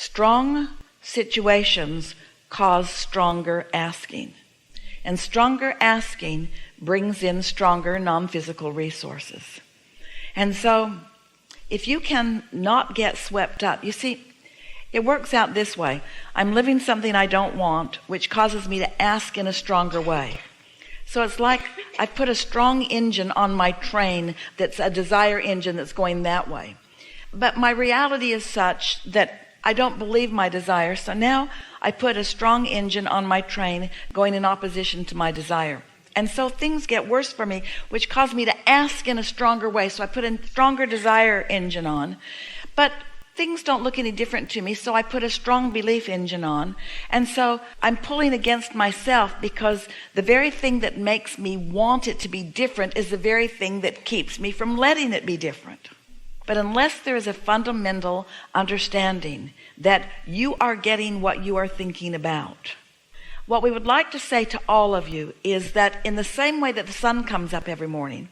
Strong situations cause stronger asking, and stronger asking brings in stronger non-physical resources. And so if you can not get swept up, you see, it works out this way. I'm living something I don't want, which causes me to ask in a stronger way. So it's like I put a strong engine on my train that's a desire engine that's going that way. But my reality is such that I don't believe my desire. So now I put a strong engine on my train going in opposition to my desire. And so things get worse for me, which cause me to ask in a stronger way. So I put a stronger desire engine on. But things don't look any different to me, so I put a strong belief engine on. And so I'm pulling against myself, because the very thing that makes me want it to be different is the very thing that keeps me from letting it be different. But unless there is a fundamental understanding that you are getting what you are thinking about, what we would like to say to all of you is that in the same way that the sun comes up every morning,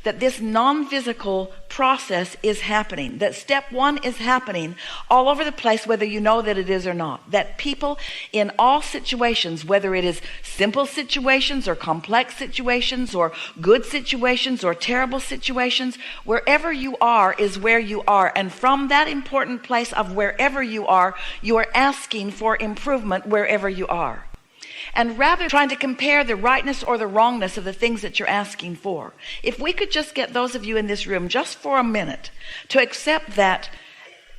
that this non-physical process is happening, that step one is happening all over the place, whether you know that it is or not. That people in all situations, whether it is simple situations or complex situations or good situations or terrible situations, wherever you are is where you are. And from that important place of wherever you are asking for improvement wherever you are. And rather trying to compare the rightness or the wrongness of the things that you're asking for, if we could just get those of you in this room just for a minute to accept that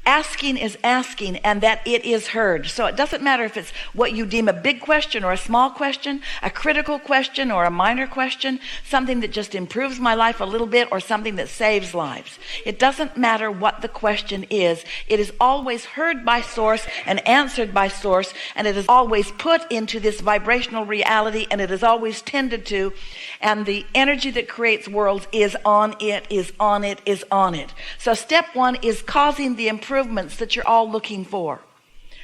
asking is asking and that it is heard. So it doesn't matter if it's what you deem a big question or a small question, a critical question or a minor question, something that just improves my life a little bit or something that saves lives. It doesn't matter what the question is. It is always heard by source and answered by source, and it is always put into this vibrational reality, and it is always tended to, and the energy that creates worlds is on it, is on it, is on it. So step one is causing the improvements that you're all looking for.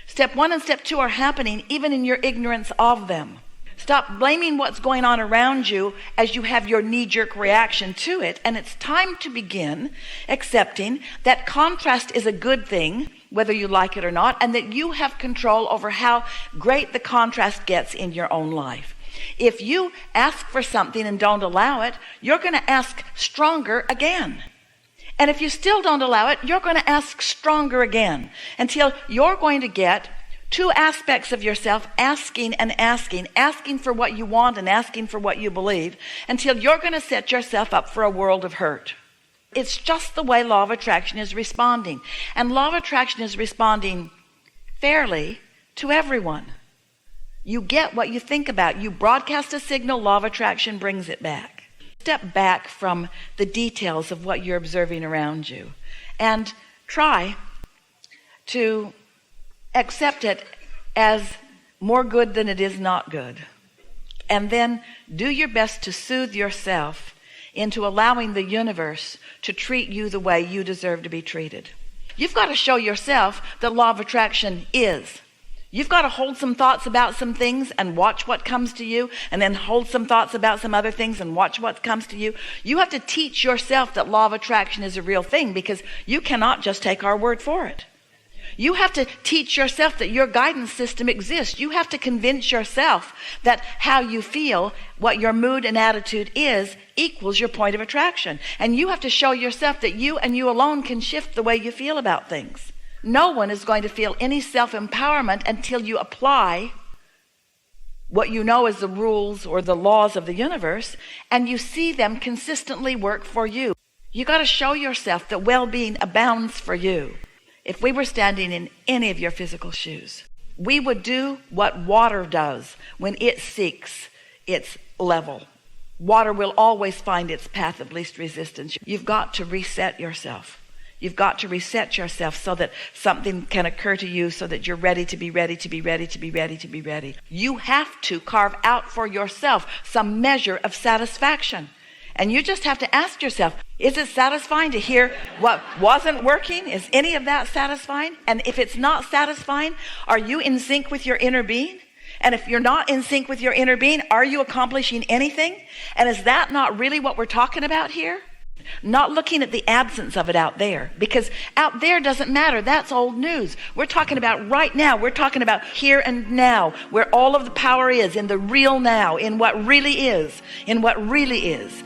Step one and step two are happening even in your ignorance of them. Stop blaming what's going on around you as you have your knee-jerk reaction to it. And it's time to begin accepting that contrast is a good thing, whether you like it or not, and that you have control over how great the contrast gets in your own life. If you ask for something and don't allow it, you're going to ask stronger again. And if you still don't allow it, you're going to ask stronger again, until you're going to get two aspects of yourself asking and asking for what you want and asking for what you believe, until you're going to set yourself up for a world of hurt. It's just the way law of attraction is responding. And law of attraction is responding fairly to everyone. You get what you think about. You broadcast a signal, law of attraction brings it back. Step back from the details of what you're observing around you and try to accept it as more good than it is not good. And then do your best to soothe yourself into allowing the universe to treat you the way you deserve to be treated. You've got to show yourself that law of attraction is. You've got to hold some thoughts about some things and watch what comes to you, and then hold some thoughts about some other things and watch what comes to you. You have to teach yourself that law of attraction is a real thing, because you cannot just take our word for it. You have to teach yourself that your guidance system exists. You have to convince yourself that how you feel, what your mood and attitude is, equals your point of attraction. And you have to show yourself that you and you alone can shift the way you feel about things. No one is going to feel any self-empowerment until you apply what you know as the rules or the laws of the universe, and you see them consistently work for you. You got to show yourself that well-being abounds for you. If we were standing in any of your physical shoes, we would do what water does when it seeks its level. Water will always find its path of least resistance. You've got to reset yourself. You've got to reset yourself so that something can occur to you, so that you're ready to be ready to be ready to be ready to be ready. You have to carve out for yourself some measure of satisfaction. And you just have to ask yourself, is it satisfying to hear what wasn't working? Is any of that satisfying? And if it's not satisfying, are you in sync with your inner being? And if you're not in sync with your inner being, are you accomplishing anything? And is that not really what we're talking about here? Not looking at the absence of it out there, because out there doesn't matter. That's old news. We're talking about right now. We're talking about here and now, where all of the power is, in the real now, in what really is, in what really is.